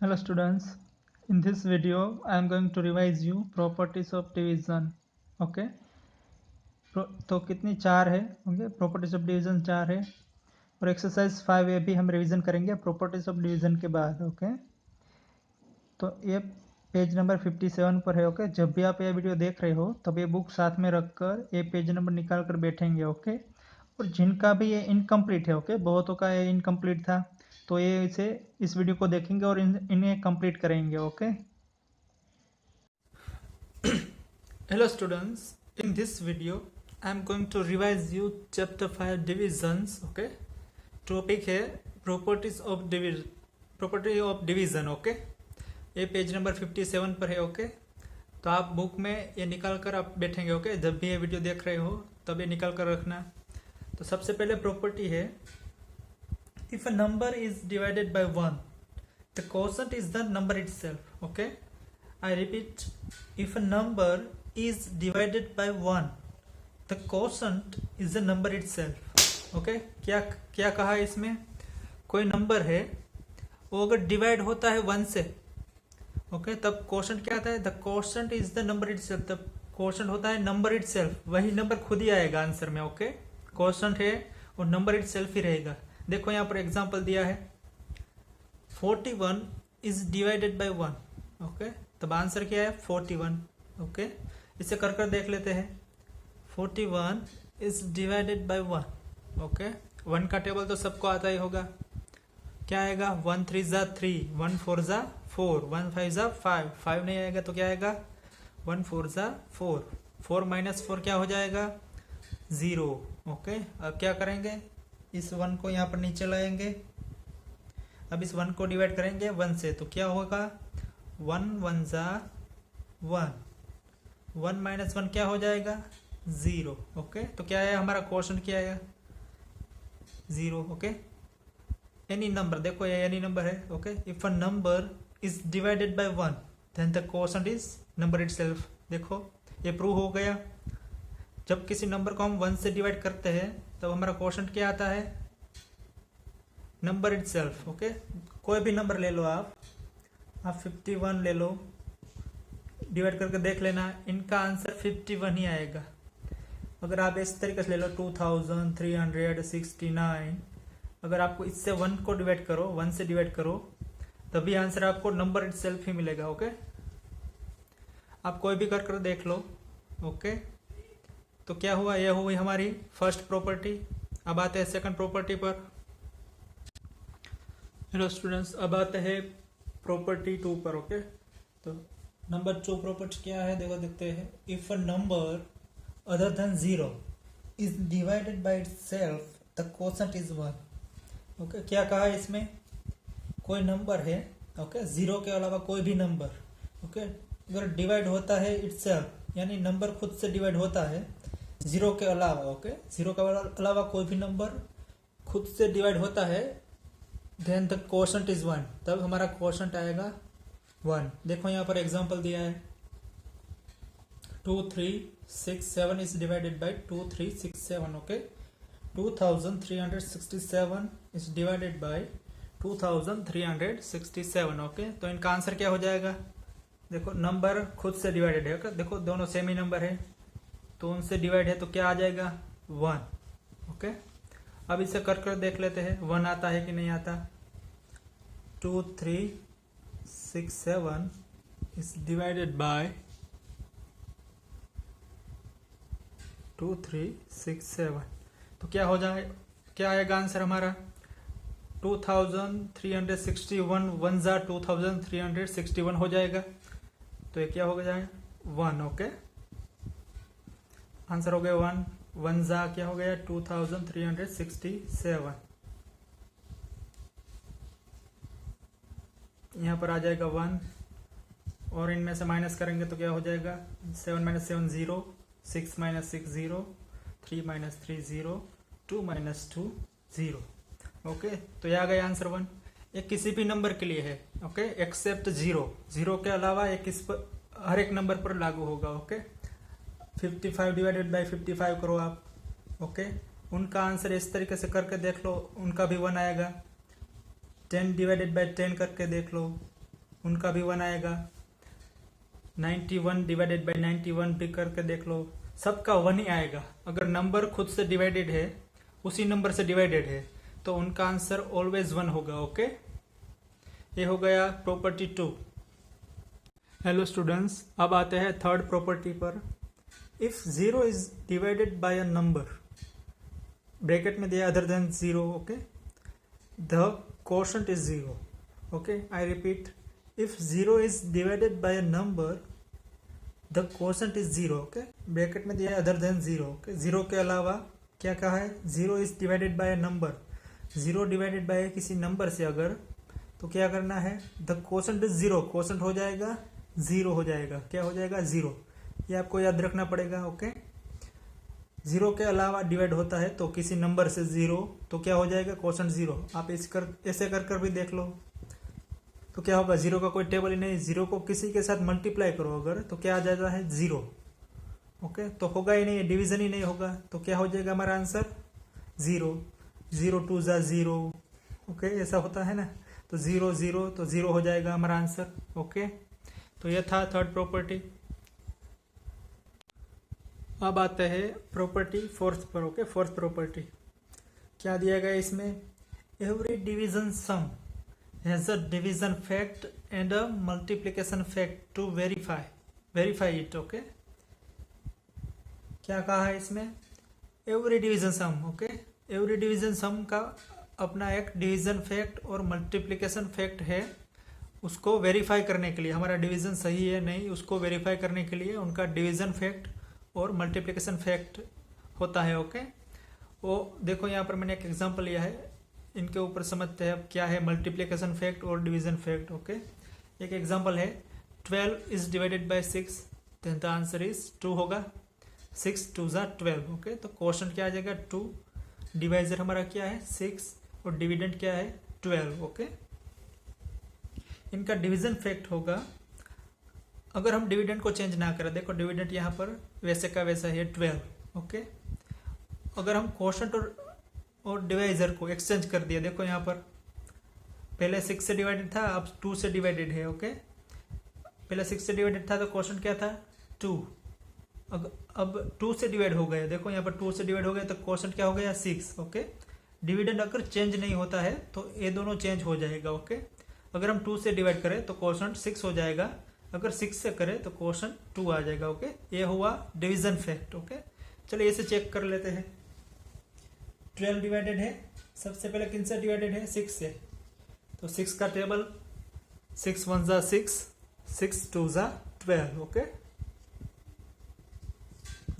Hello students, in this video I am going to revise you properties of division. Okay, तो कितनी चार है होंगे प्रॉपर्टीज ऑफ डिवीजन चार है और एक्सरसाइज 5A भी हम रिवीजन करेंगे प्रॉपर्टीज ऑफ डिवीजन के बाद. ओके, तो ये पेज नंबर 57 पर है. ओके, जब भी आप ये वीडियो देख रहे हो तब ये बुक साथ में रखकर ये पेज नंबर निकाल कर बैठेंगे. ओके, और जिनका भी ये इनकम्प्लीट है, ओके, बहुतों का ये इनकम्प्लीट था, तो ये इसे इस वीडियो को देखेंगे और इन्हें कंप्लीट करेंगे. Okay, hello students, in this video I am going to revise you chapter 5 divisions. Okay, topic है properties of division, property of division. Okay, ये पेज नंबर 57 पर है. ओके, तो आप बुक में ये निकाल कर आप बैठेंगे. ओके, जब भी ये वीडियो देख रहे हो तब ये निकाल कर रखना. तो सबसे पहले प्रॉपर्टी है, if a number is divided by 1 the quotient is the number itself. Okay, I repeat, if a number is divided by 1 the quotient is the number itself. Okay, क्या क्या कहा है इसमें, कोई नंबर है वो अगर डिवाइड होता है 1 से, ओके, तब क्वोशंट क्या आता है, the quotient is the number itself. तब क्वोशंट होता है नंबर इटसेल्फ, वही नंबर खुद ही आएगा आंसर में. ओके, क्वोशंट है और नंबर इटसेल्फ ही रहेगा. देखो यहाँ पर एग्जांपल दिया है 41 इज डिवाइडेड बाय 1. ओके, तब आंसर क्या है 41. ओके, इसे कर कर देख लेते हैं. 41 इज डिवाइडेड बाय 1. ओके, 1 का टेबल तो सबको आता ही होगा. क्या आएगा, 1 3 जा 3, 1 4 जा 4, 1 5 जा 5, 5 नहीं आएगा तो क्या आएगा 1 4 जा 4, 4 माइनस 4 क्या हो जाएगा 0. ओके, अब क्या करेंगे, इस 1 को यहाँ पर नीचे लाएंगे. अब इस 1 को डिवाइड करेंगे 1 से, तो क्या होगा 1 1 जा 1, 1 माइनस 1 क्या हो जाएगा 0. ओके, तो क्या है हमारा क्वोशंट, क्या है 0. ओके, एनी नंबर, देखो ये एनी नंबर है. Okay, if a number is divided by 1 then the quotient is number itself. देखो ये प्रूव हो गया. जब किसी नंबर को हम 1 से डिवाइड करते हैं तब हमारा क्वोशंट क्या आता है, नंबर इटसेल्फ. ओके, कोई भी नंबर ले लो आप 51 ले लो, डिवाइड करके देख लेना, इनका आंसर 51 ही आएगा. अगर आप इस तरीके से ले लो 2369, अगर आपको इससे 1 को डिवाइड करो, 1 से डिवाइड करो, तभी आंसर आपको नंबर इटसेल्फ ही मिलेगा. ओके, आप कोई भी कर कर देख लो. ओके, तो क्या हुआ, यह हुई हमारी फर्स्ट प्रॉपर्टी. अब आते हैं सेकंड प्रॉपर्टी पर. हेलो स्टूडेंट्स, अब आते हैं प्रॉपर्टी 2 पर. ओके, तो नंबर 2 प्रॉपर्टी क्या है, देखो देखते हैं. If a number other than 0 is divided by itself the quotient is 1. Okay, क्या कहा है इसमें, कोई नंबर है, ओके, 0 के अलावा कोई भी नंबर, ओके, अगर डिवाइड होता है इटसेल्फ, यानी नंबर खुद से डिवाइड होता है 0 के अलावा. ओके, 0 के अलावा कोई भी नंबर खुद से डिवाइड होता है, देन द क्वोशंट इज 1, तब हमारा क्वोशंट आएगा 1. देखो यहाँ पर एग्जांपल दिया है 2367 is divided bye 2367. Okay, 2367 is divided bye 2367. Okay, तो इनका आंसर क्या हो जाएगा, देखो नंबर खुद से डिवाइडेड है. ओके, देखो दोनों सेम ही नंबर है तो उनसे डिवाइड है तो क्या आ जाएगा 1. ओके, अब इसे कर कर देख लेते हैं 1 आता है कि नहीं आता. 2367 is divided by 2367, तो क्या हो जाए, क्या आएगा आंसर हमारा 2361, 1 जा 2361 हो जाएगा. तो ये क्या हो जाएगा 1. ओके, आंसर हो गया 1, 1 जा क्या हो गया 2367. यहाँ पर आ जाएगा 1 और इनमें से माइनस करेंगे तो क्या हो जाएगा 7 minus 7 0, 6 minus 6 0, 3 minus 3 0, 2 minus 2 0. Okay, तो यह आ गया आंसर 1. ये किसी भी नंबर के लिए है. ओके, एक्सेप्ट 0, 0 के अलावा एक इस पर हर एक नंबर पर लागू होगा. ओके, 55 डिवाइडेड बाय 55 करो आप. ओके, उनका आंसर इस तरीके से करके देख लो, उनका भी 1 आएगा. 10 डिवाइडेड बाय 10 करके देख लो, उनका भी 1 आएगा। 91 डिवाइडेड बाई 91 भी करके देख लो, सबका 1 ही आएगा। अगर नंबर खुद से डिवाइडेड है, उसी नंबर से डिवाइडेड है, तो उनका आंसर ऑलवेज 1 होगा। ओके, ये हो गया प्रॉपर्टी 2। हेलो स्टूडेंट्स, अब आते हैं थर्ड प्रॉपर्टी पर। If 0 is divided bye a number, bracket में दिया other than 0, okay, the quotient is 0. Okay, I repeat, if 0 is divided by a number, the quotient is 0. Okay, bracket में दिया है other than 0. Okay, 0 के अलावा क्या कहा है? 0 is divided by a number. 0 divided by किसी नंबर से अगर, तो क्या करना है? the quotient is 0. quotient हो जाएगा 0 हो जाएगा। क्या हो जाएगा? 0। ये आपको याद रखना पड़ेगा। ओके, 0 के अलावा डिवाइड होता है तो किसी नंबर से 0, तो क्या हो जाएगा? क्वोशंट 0। आप ऐसे कर भी देख लो तो क्या होगा? 0 का कोई टेबल ही नहीं। 0 को किसी के साथ मल्टीप्लाई करो अगर, तो क्या आ जाता है? 0। ओके, तो होगा ही नहीं, डिवीजन ही नहीं होगा, तो क्या हो जाएगा हमारा आंसर? 0। 0 2 जा 0। ओके, ऐसा होता है ना, तो 0 0, तो 0 हो जाएगा हमारा आंसर। ओके, तो यह था थर्ड प्रॉपर्टी। अब आते हैं प्रॉपर्टी फोर्थ पर। ओके, फोर्थ प्रॉपर्टी क्या दिया गया इसमें? Every division sum has a division fact and a multiplication fact to verify it. Okay, क्या कहा है इसमें? Every division sum. Okay, every division sum का अपना एक डिवीजन फैक्ट और मल्टीप्लिकेशन फैक्ट है। उसको वेरीफाई करने के लिए, हमारा डिवीजन सही है नहीं, उसको वेरीफाई करने के लिए उनका डिवीजन फैक्ट और मल्टीप्लिकेशन फैक्ट होता है। ओके, वो देखो यहाँ पर मैंने एक एग्जांपल लिया है, इनके ऊपर समझते हैं अब क्या है मल्टीप्लिकेशन फैक्ट और डिवीजन फैक्ट। ओके, एक एग्जांपल है 12 is divided by 6, then the answer is 2 होगा। 6 2 जा 12। ओके, तो क्वोशंट क्या आ जाएगा? 2। डिवाइजर हमारा क्या है? 6, और डिविडेंड क्या है? 12। ओके, इनका डिवीजन फैक्ट होगा, अगर हम डिविडेंड को चेंज ना करें, देखो डिविडेंड यहाँ पर वैसे का वैसा है 12। ओके, अगर हम क्वोशंट और डिवाइजर को एक्सचेंज कर दिया, देखो यहाँ पर पहले 6 से डिवाइडेड था, अब 2 से डिवाइडेड है। ओके, पहले 6 से डिवाइडेड था तो क्वोशंट क्या था? 2। अब 2 से डिवाइड हो गया, देखो यहाँ पर 2 से डिवाइड हो गया तो क्वोशंट क्या हो गया? 6। ओके, डिविडेंड अगर चेंज नहीं होता है तो ये दोनों चेंज हो जाएगा। ओके, अगर हम 2 से डिवाइड करें तो क्वोशंट 6 हो जाएगा, अगर 6 से करें तो क्वोशंट 2 आ जाएगा। ओके, ये हुआ डिवीजन फैक्ट। ओके, चलिए इसे चेक कर लेते हैं। 12 डिवाइडेड है, सबसे पहले किन से डिवाइडेड है? 6 से, तो 6 का टेबल 6 1 जा 6, 6 2 जा 12। ओके,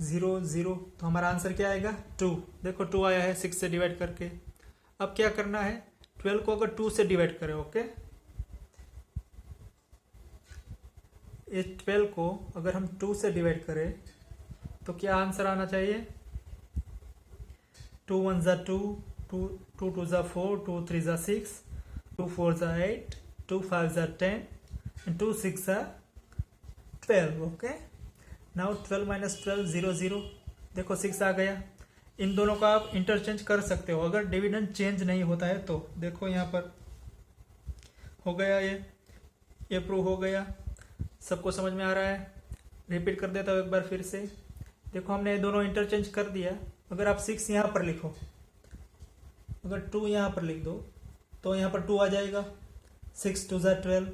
0 0, तो हमारा आंसर क्या आएगा? 2। देखो 2 आया है 6 से डिवाइड करके। अब क्या करना है? 12 को अगर 2 से डिवाइड करें, ओके, ये 12 को अगर हम 2 से डिवाइड करें तो क्या आंसर आना चाहिए? 2 1 जा 2, 2 2 जा 4, 2 3 जा 6, 2 4 जा 8, 2 5 जा 10, and 2 6 जा 12। ओके, नाउ 12 माइनस 12 0 0, देखो 6 आ गया। इन दोनों का आप इंटरचेंज कर सकते हो अगर डिविडेंड चेंज नहीं होता है तो। देखो यहाँ पर हो गया, ये प्रूव हो गया। सबको समझ में आ रहा है? रिपीट कर देता हूँ एक बार फिर से। देखो हमने ये दोनों इंटरचेंज कर दिया। अगर आप 6 यहाँ पर लिखो, अगर 2 यहाँ पर लिख दो तो यहाँ पर 2 आ जाएगा। 6 2 जा 12।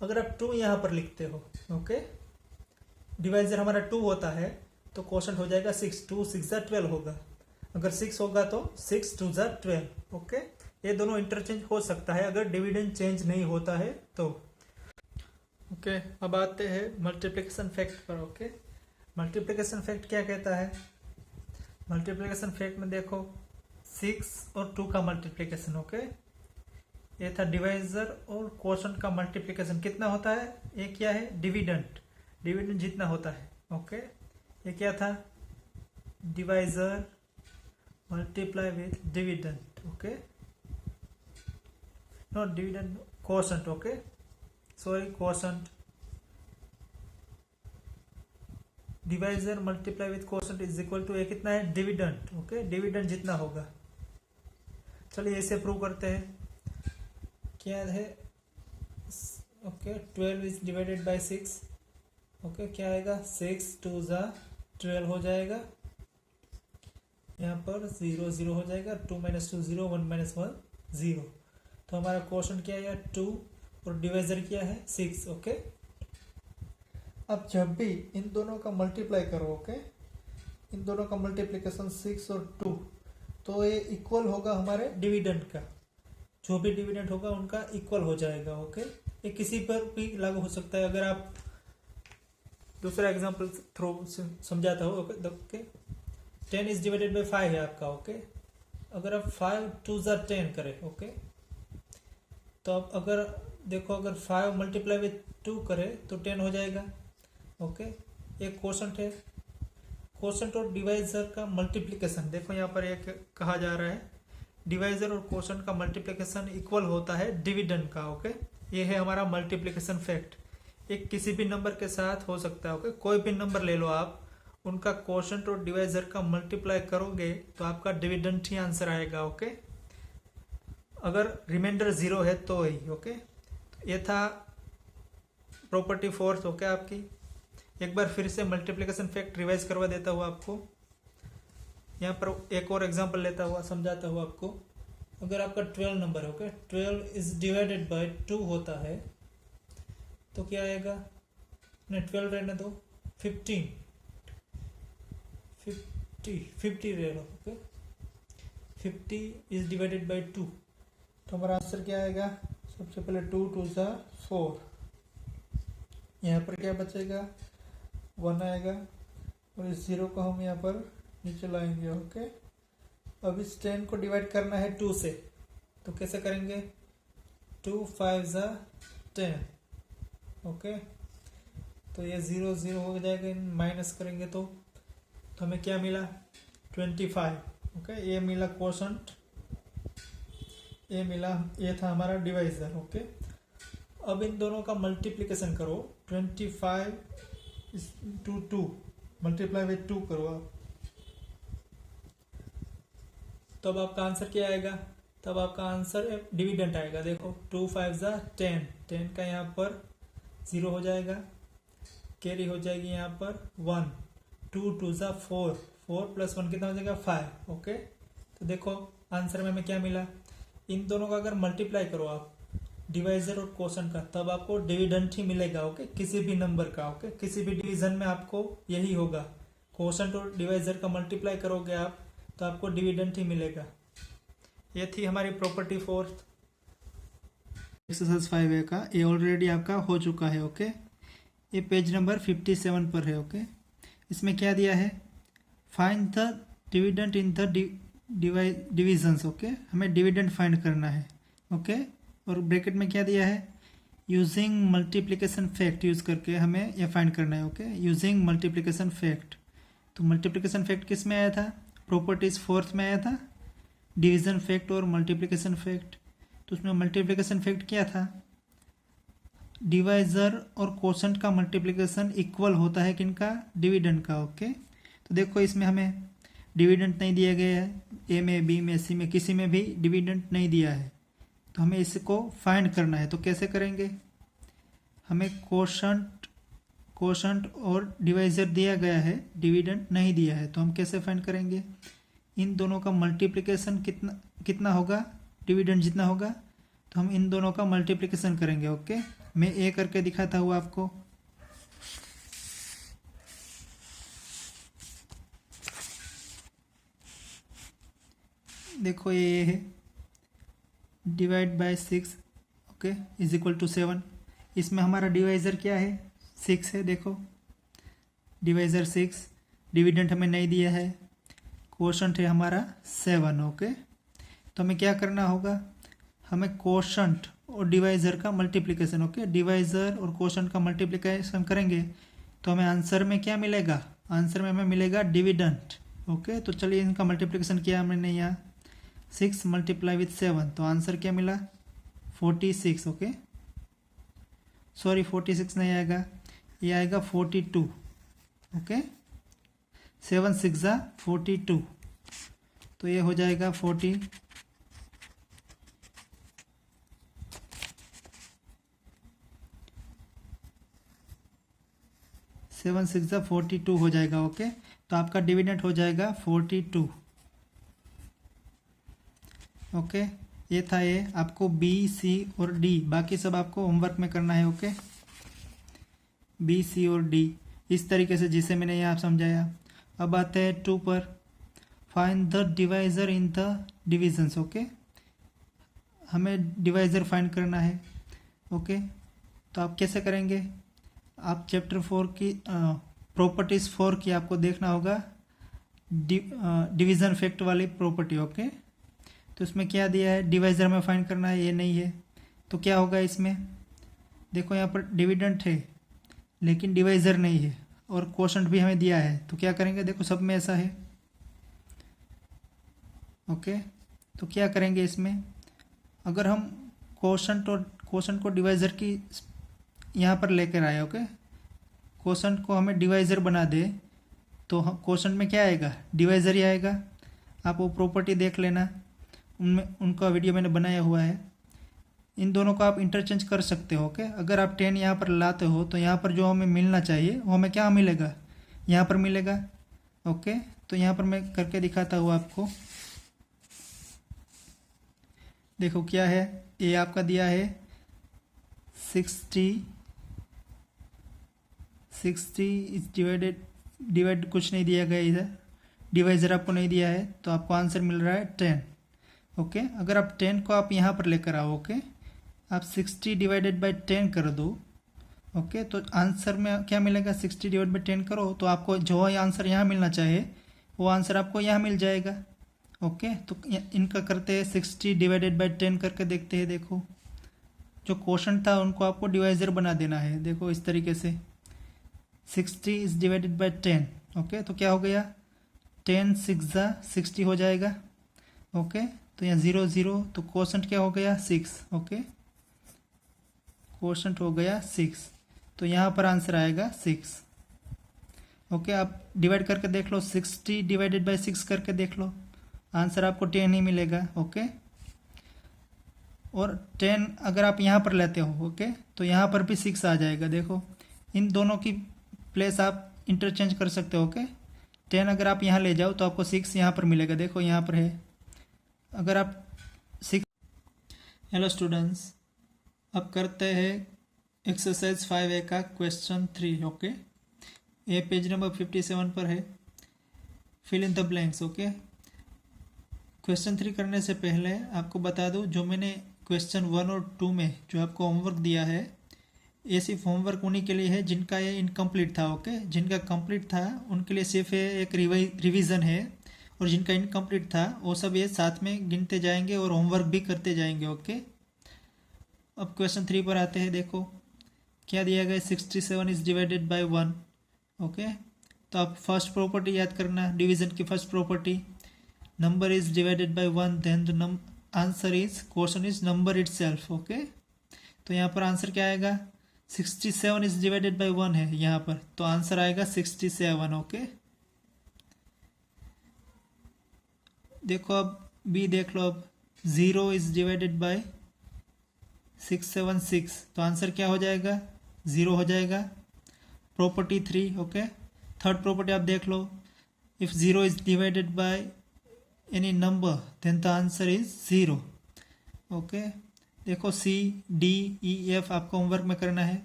अगर आप 2 यहाँ पर लिखते हो, ओके, डिवाइजर हमारा 2 होता है तो क्वोशंट हो जाएगा 6। 2 6 जा 12 होगा। अगर 6 होगा तो 6 2 जा 12। ओके, ये दोनों इंटरचेंज हो सकता है अगर डिविडेंड चेंज नहीं होता है तो। ओके, अब आते हैं मल्टीप्लिकेशन फैक्ट पर। ओके, मल्टीप्लिकेशन फैक्ट क्या कहता है? मल्टीप्लिकेशन फैक्ट में देखो 6 और 2 का मल्टीप्लिकेशन। ओके, ये था डिवाइजर और क्वोशंट का मल्टीप्लिकेशन कितना होता है? ये क्या है? डिविडेंड जितना होता है। ओके, ये क्या था? Divisor multiply with dividend. Okay, not dividend, quotient. Okay, sorry, quotient. Divisor multiply with quotient is equal to, ये कितना है? डिविडेंड। ओके, डिविडेंड जितना होगा। चलिए इसे प्रूव करते हैं। क्या है? Okay 12 is divided by 6, okay क्या आएगा 6 2 ज़ा 12 हो जाएगा, यहाँ पर 0 0 हो जाएगा, 2 माइनस 2 0, 1 माइनस 1 0। तो हमारा क्वेश्चन क्या है 2 और डिवाइजर क्या है 6, ओके। अब जब भी इन दोनों का मल्टीप्लाई करो, ओके, इन दोनों का मल्टीप्लिकेशन 6 और 2, तो ये इक्वल होगा हमारे डिविडेंड का, जो भी डिविडेंड होगा उनका इक्वल हो जाएगा, ओके। ये किसी पर भी लागू हो सकता है, अगर आप दूसरा एग्जांपल थ्रू समझाता हो, ओके 10 इज डिवाइडेड बाय 5 है आपका, ओके। अगर आप 5 2 ज़ा 10 करें, ओके, तो अब अगर देखो अगर 5 मल्टीप्लाई विथ 2 करें तो 10 हो जाएगा, ओके। एक क्वोशंट है, क्वोशंट और डिवाइजर का मल्टीप्लिकेशन, देखो यहाँ पर एक कहा जा रहा है डिवाइजर और क्वोशंट का मल्टीप्लिकेशन इक्वल होता है डिविडेंड का, ओके। ये है हमारा मल्टीप्लिकेशन फैक्ट। एक किसी भी नंबर के साथ हो सकता है, ओके, कोई भी नंबर ले लो आप, उनका क्वोशंट और डिवाइजर का मल्टीप्लाई करोगे तो आपका डिविडेंड ही आंसर आएगा, ओके। अगर रिमाइंडर 0 है तो ही, ओके। ये था प्रॉपर्टी फोर्थ, ओके आपकी। एक बार फिर से मल्टीप्लिकेशन फैक्ट रिवाइज करवा देता हूँ आपको। यहाँ पर एक और एग्जांपल लेता हुआ समझाता हूँ आपको। अगर आपका 12 नंबर है, ओके, 12 इज डिवाइडेड बाय 2 होता है तो क्या आएगा, नहीं 12 रहने दो, 15 ले लो, ओके। 50 इज डिवाइडेड बाय 2, तो हमारा आंसर क्या आएगा, सबसे पहले 2 2 ज़ा 4, यहाँ पर क्या बचेगा 1 आएगा, और इस 0 को हम यहाँ पर नीचे लाएंगे, ओके। अब इस 10 को डिवाइड करना है 2 से, तो कैसे करेंगे, 2 5 ज़ा 10, ओके। तो ये 0 0 हो जाएगा, माइनस करेंगे तो हमें क्या मिला 25, ओके। ये मिला क्वोशंट, ये मिला, ये था हमारा डिवाइजर, ओके। अब इन दोनों का मल्टीप्लिकेशन करो, 25 टू 2 मल्टीप्लाई विथ 2 करो आप, तब आपका आंसर क्या आएगा, तब आपका आंसर डिविडेंड आएगा। देखो 2 5 ज़ा 10, 10 का यहाँ पर 0 हो जाएगा, कैरी हो जाएगी यहाँ पर 1, 2 2 ज़ा 4, 4 प्लस 1 कितना हो जाएगा 5, ओके। तो देखो आंसर में हमें क्या मिला, इन दोनों का अगर मल्टीप्लाई करो आप डिवाइजर और क्वोशंट का, तब आपको डिविडेंड ही मिलेगा, ओके, किसी भी नंबर का, ओके। किसी भी डिवीजन में आपको यही होगा, क्वोशंट और डिवाइजर का मल्टीप्लाई करोगे आप तो आपको डिविडेंड ही मिलेगा। ये थी हमारी प्रॉपर्टी फोर्थ। एक्सरसाइज 5A का ये ऑलरेडी आपका हो चुका है, ओके। ये पेज नंबर 57 पर है, ओके। इसमें क्या दिया है, find the dividend in the divisions, okay. हमें डिविडेंड फाइंड करना है, ओके। और ब्रैकेट में क्या दिया है, यूजिंग मल्टीप्लिकेशन फैक्ट यूज करके हमें यह फाइंड करना है, ओके। यूजिंग मल्टीप्लिकेशन फैक्ट, तो मल्टीप्लिकेशन फैक्ट किस में आया था, प्रॉपर्टीज फोर्थ में आया था, डिवीजन फैक्ट और मल्टीप्लिकेशन फैक्ट। तो उसमें मल्टीप्लिकेशन फैक्ट क्या था, डिवाइजर और क्वोशंट का मल्टीप्लिकेशन इक्वल होता है किनका, डिविडेंड का, ओके। तो देखो इसमें हमें डिविडेंड नहीं दिया गया है, ए में बी में सी में किसी में भी डिविडेंड नहीं दिया है, तो हमें इसको फाइंड करना है। तो कैसे करेंगे, हमें क्वोशंट और डिवाइजर दिया गया है, डिविडेंड नहीं दिया है, तो हम कैसे फाइंड करेंगे, इन दोनों का मल्टीप्लिकेशन कितना होगा, डिविडेंड जितना होगा, तो हम इन दोनों का मल्टीप्लिकेशन करेंगे, ओके। मैं ए करके दिखाता हूँ आपको। देखो ये है, divide by 6, okay, is equal to 7। इसमें हमारा डिवाइजर क्या है, 6 है, देखो डिवाइजर 6, डिविडेंड हमें नहीं दिया है, क्वोशंट है हमारा 7, ओके। तो हमें क्या करना होगा, हमें क्वोशंट और डिवाइजर का मल्टीप्लिकेशन, ओके, डिवाइजर और क्वोशंट का मल्टीप्लिकेशन करेंगे तो हमें आंसर में क्या मिलेगा, आंसर में हमें मिलेगा डिविडेंड, ओके। तो चलिए इनका मल्टीप्लिकेशन किया हमने यहाँ, 6 मल्टीप्लाई विथ 7, तो आंसर क्या मिला 46, ओके। सॉरी 46 नहीं आएगा, ये आएगा 42, ओके। 7 6 ज़ा 42, तो ये हो जाएगा 40, 7 6 42 हो जाएगा। ओके, तो आपका डिविडेंड हो जाएगा 42। ओके, ये था ये। आपको बी सी और डी बाकी सब आपको होमवर्क में करना है। ओके, बी सी और डी इस तरीके से जिसे मैंने यहाँ समझाया। अब आते हैं 2 पर। Find the divisor in the divisions. Okay, हमें डिवाइजर फाइंड करना है। ओके, तो आप कैसे करेंगे? आप चैप्टर 4 की प्रॉपर्टीज 4 की आपको देखना होगा, डिवीजन फैक्ट वाली प्रॉपर्टी। ओके, तो इसमें क्या दिया है? डिवाइजर में फाइंड करना है, ये नहीं है। तो क्या होगा इसमें? देखो यहाँ पर डिविडेंड है लेकिन डिवाइजर नहीं है, और क्वोशंट भी हमें दिया है। तो क्या करेंगे? देखो सब में ऐसा है। ओके, तो क्या करेंगे इसमें? अगर हम क्वोशंट और क्वोशंट को डिवाइजर की यहाँ पर लेकर आए, ओके, क्वोशंट को हमें डिवाइजर बना दे, तो क्वोशंट में क्या आएगा? डिवाइजर ही आएगा। आप वो प्रॉपर्टी देख लेना, उनमें उनका वीडियो मैंने बनाया हुआ है। इन दोनों को आप इंटरचेंज कर सकते हो। ओके, अगर आप 10 यहाँ पर लाते हो तो यहाँ पर जो हमें मिलना चाहिए वो हमें क्या मिलेगा? यहाँ पर मिलेगा। ओके, तो यहाँ पर मैं करके दिखाता हूँ आपको। देखो क्या है, ये आपका दिया है 60 इज डिवाइड कुछ नहीं दिया गया इधर, डिवाइजर आपको नहीं दिया है, तो आपको आंसर मिल रहा है 10। ओके, अगर आप 10 को आप यहाँ पर लेकर आओ, ओके, आप 60 डिवाइडेड बाई 10 कर दो। ओके, तो आंसर में क्या मिलेगा? 60 डिवाइड बाई 10 करो तो आपको जो आंसर यहाँ मिलना चाहिए वो आंसर आपको यहाँ मिल जाएगा। ओके, तो इनका करते हैं 60 डिवाइडेड बाई 10 करके देखते हैं। देखो जो क्वोशंट था उनको आपको डिवाइजर बना देना है। देखो इस तरीके से 60 इज डिवाइडेड बाई 10। ओके, तो क्या हो गया? 10 6 60 हो जाएगा। ओके, तो यहाँ 0 0, तो क्वोशंट क्या हो गया? 6। ओके, क्वोशंट हो गया 6, तो यहाँ पर आंसर आएगा 6। ओके, आप डिवाइड करके देख लो, 60 डिवाइडेड बाई 6 करके देख लो, आंसर आपको 10 ही मिलेगा। ओके, और 10 अगर आप यहाँ पर लेते हो, ओके, तो यहाँ पर भी 6 आ जाएगा। देखो इन दोनों की प्लेस आप इंटरचेंज कर सकते हो। ओके, 10 अगर आप यहाँ ले जाओ तो आपको 6 यहाँ पर मिलेगा। देखो यहाँ पर है, अगर आप 6। हेलो स्टूडेंट्स, अब करते हैं एक्सरसाइज 5A का क्वेश्चन 3। ओके, ये पेज नंबर 57 पर है। Fill in the blanks. Okay, question 3 करने से पहले आपको बता दूं, जो मैंने क्वेश्चन 1 और 2 में जो आपको होमवर्क दिया है, ये सिर्फ होमवर्क उन्हीं के लिए है जिनका ये इनकम्प्लीट था। ओके, जिनका कंप्लीट था उनके लिए सिर्फ एक रिवीजन है, और जिनका इनकम्प्लीट था वो सब ये साथ में गिनते जाएंगे और होमवर्क भी करते जाएंगे। ओके, अब क्वेश्चन 3 पर आते हैं। देखो क्या दिया गया? 67 इज डिवाइडेड बाय 1। ओके, तो आप फर्स्ट प्रॉपर्टी याद करना, डिवीजन की first property, number is divided by 1, then the answer is, question is number itself. Okay, तो यहाँ पर आंसर क्या आएगा? 67 इज डिवाइडेड बाय 1 है यहाँ पर, तो आंसर आएगा 67। ओके, देखो अब बी देख लो। अब 0 इज डिवाइडेड बाय 676, तो आंसर क्या हो जाएगा? 0 हो जाएगा। प्रॉपर्टी 3। ओके, थर्ड प्रॉपर्टी आप देख लो, if 0 is divided by any number then the answer is 0। Okay, देखो सी डी ई एफ आपको होमवर्क में करना है,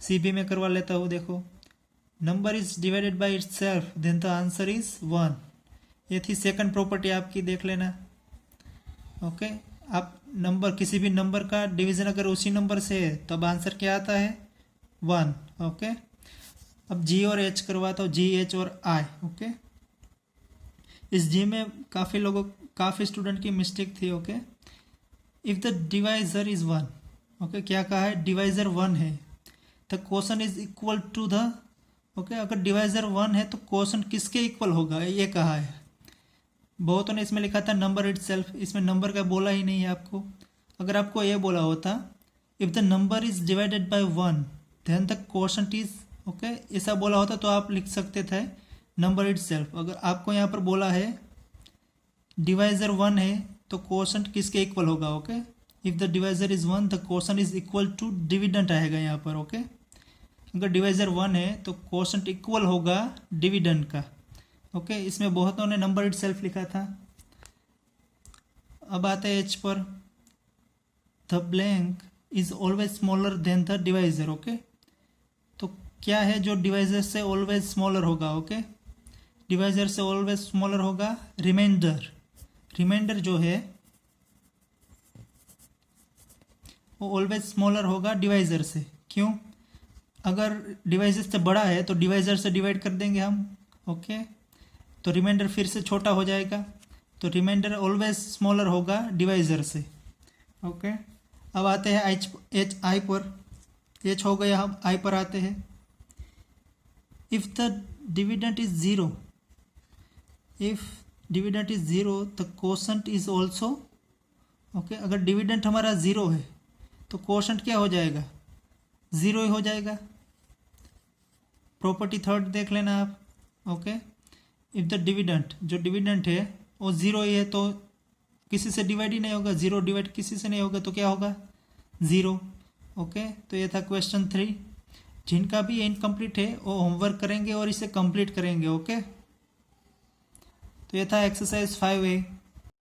सी भी मैं करवा लेता हूँ। देखो number is divided by itself then the answer is 1। ये थी सेकंड प्रॉपर्टी आपकी, देख लेना। ओके, आप नंबर, किसी भी नंबर का डिवीजन अगर उसी नंबर से है तब आंसर क्या आता है? 1। ओके, अब जी और एच करवाता हूँ, जी एच और आई। ओके, इस जी में काफ़ी स्टूडेंट की मिस्टेक थी। Okay, if the divisor is 1, okay, क्या कहा है? डिवाइजर 1 है, the quotient is equal to the, okay, अगर डिवाइजर 1 है तो क्वोशंट किसके इक्वल होगा, ये कहा है। बहुतों ने इसमें लिखा था नंबर इटसेल्फ, इसमें नंबर का बोला ही नहीं है आपको। अगर आपको ये बोला होता if the number is divided by 1 then the quotient is, okay, ऐसा बोला होता तो आप लिख सकते थे नंबर इटसेल्फ। अगर आपको यहाँ पर बोला है डिवाइजर 1 है तो क्वोशंट किसके इक्वल होगा? Okay, if the divisor is 1 the quotient is equal to dividend आएगा यहाँ पर। ओके, अगर डिवाइजर 1 है तो कोशेंट इक्वल होगा डिविडेंड का। ओके, इसमें बहुतों ने नंबर इट सेल्फ लिखा था। अब आते हैं एच पर, the blank is always smaller than the divisor. Okay, तो क्या है जो डिवाइजर से ऑलवेज स्मॉलर होगा? ओके, डिवाइजर से ऑलवेज स्मॉलर होगा रिमाइंडर। रिमाइंडर जो है वो ऑलवेज स्मॉलर होगा डिवाइजर से। क्यों? अगर डिवाइजर से बड़ा है तो डिवाइजर से डिवाइड कर देंगे हम। ओके, तो रिमाइंडर फिर से छोटा हो जाएगा, तो रिमाइंडर ऑलवेज स्मॉलर होगा डिवाइजर से। ओके, अब आते हैं एच आई पर। एच हो गया, हम आई पर आते हैं। If the dividend is zero, if dividend is zero the quotient is also. Okay, अगर डिविडेंड हमारा जीरो है तो कोशेंट क्या हो जाएगा? जीरो ही हो जाएगा। प्रॉपर्टी थर्ड देख लेना आप। ओके, इफ द डिविडेंड, जो डिविडेंड है वो जीरो ही है तो किसी से डिवाइड ही नहीं होगा। जीरो डिवाइड किसी से नहीं होगा तो क्या होगा? जीरो। ओके, तो ये था क्वेश्चन 3। जिनका भी इनकम्प्लीट है वो होमवर्क करेंगे और इसे कंप्लीट करेंगे। ओके, तो ये था एक्सरसाइज 5A।